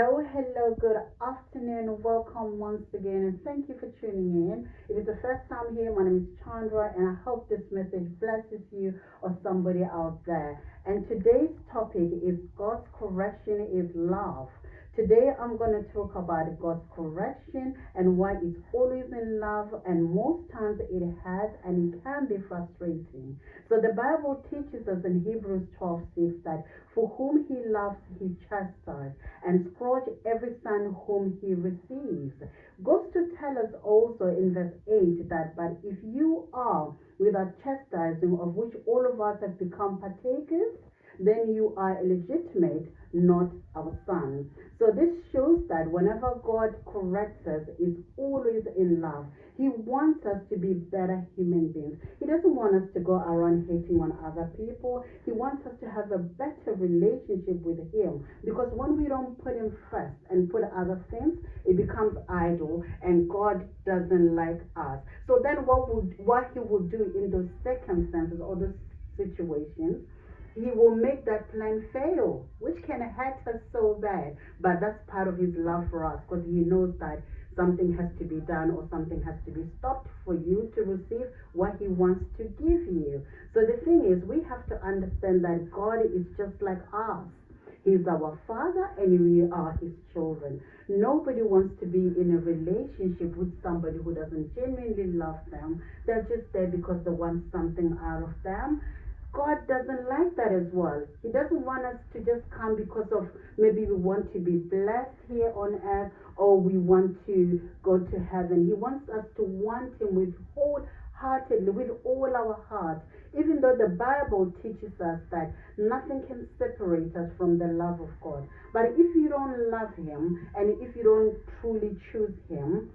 Hello, good afternoon. Welcome once again, and thank you for tuning in. If it's the first time here, my name is Chandra, and I hope this message blesses you or somebody out there. And today's topic is God's correction is love. Today, I'm going to talk about God's correction and why it's always in love, and most times it has and it can be frustrating. So, the Bible teaches us in Hebrews 12:6 that for whom he loves, he chastises and scourge every son whom he receives. Goes to tell us also in verse 8 that, but if you are without chastising, of which all of us have become partakers, then you are illegitimate, not our son. So this shows that whenever God corrects us, it's always in love. He wants us to be better human beings. He doesn't want us to go around hating on other people. He wants us to have a better relationship with him, because when we don't put him first and put other things, it becomes idol, and God doesn't like us. So then what he would do in those circumstances or those situations, he will make that plan fail, which can hurt us so bad. But that's part of his love for us, because he knows that something has to be done or something has to be stopped for you to receive what he wants to give you. So the thing is, we have to understand that God is just like us. He's our Father and we are his children. Nobody wants to be in a relationship with somebody who doesn't genuinely love them. They're just there because they want something out of them. God doesn't like that as well. He doesn't want us to just come because of maybe we want to be blessed here on earth or we want to go to heaven. He wants us to want him with wholeheartedly, with all our hearts. Even though the Bible teaches us that nothing can separate us from the love of God. But if you don't love him and if you don't truly choose him,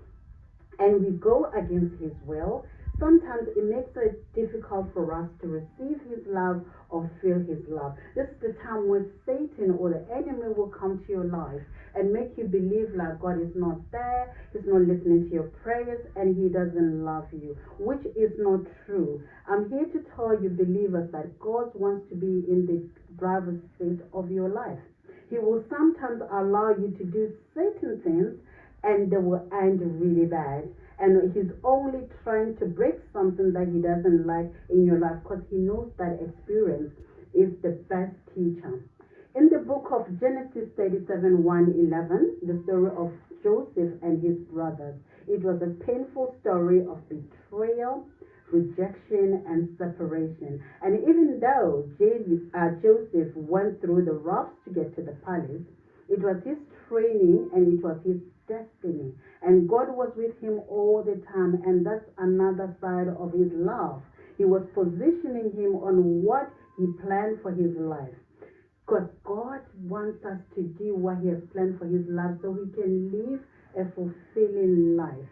and we go against his will, sometimes it makes it difficult for us to receive his love or feel his love. This is the time when Satan or the enemy will come to your life and make you believe like God is not there, he's not listening to your prayers, and he doesn't love you, which is not true. I'm here to tell you, believers, that God wants to be in the driver's seat of your life. He will sometimes allow you to do certain things and they will end really bad. And he's only trying to break something that he doesn't like in your life, because he knows that experience is the best teacher. In the book of Genesis 37:1-11, the story of Joseph and his brothers, it was a painful story of betrayal, rejection, and separation. And even though Joseph went through the roughs to get to the palace, it was his training and it was his destiny. And God was with him all the time, and that's another side of his love. He was positioning him on what he planned for his life. Because God wants us to do what he has planned for his life so we can live a fulfilling life.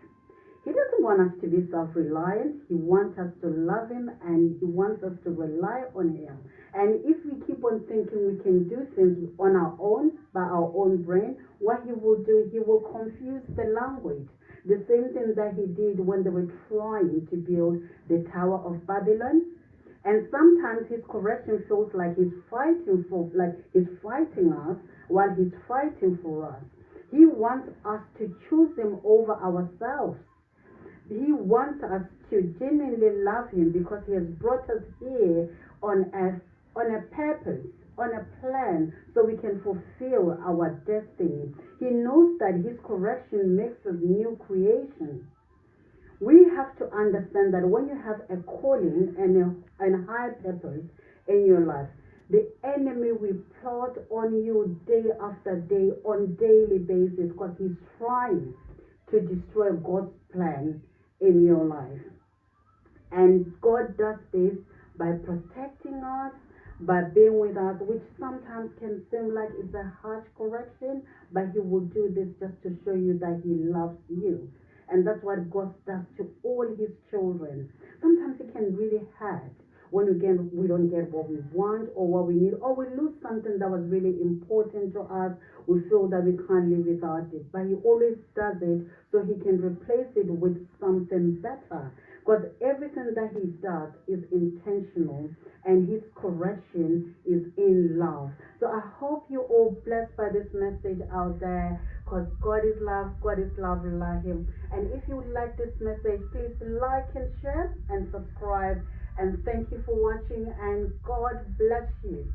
He doesn't want us to be self-reliant. He wants us to love him and he wants us to rely on him. And if we keep on thinking we can do things on our own, by our own brain, what he will do, he will confuse the language. The same thing that he did when they were trying to build the Tower of Babylon. And sometimes his correction feels like he's fighting us while he's fighting for us. He wants us to choose him over ourselves. He wants us to genuinely love him because he has brought us here on earth on a purpose, on a plan, so we can fulfill our destiny. He knows that his correction makes us new creation. We have to understand that when you have a calling and a high purpose in your life, the enemy will plot on you day after day on daily basis, because he's trying to destroy God's plan in your life. And God does this by protecting us, by being with us, which sometimes can seem like it's a harsh correction, but he will do this just to show you that he loves you. And that's what God does to all his children. Sometimes it can really hurt when we don't get what we want or what we need, or we lose something that was really important to us. We feel that we can't live without it. But he always does it so he can replace it with something better. Because everything that he does is intentional and his correction is in love. So I hope you're all blessed by this message out there because God is love, God is love, love him. And if you like this message, please like and share and subscribe. And thank you for watching and God bless you.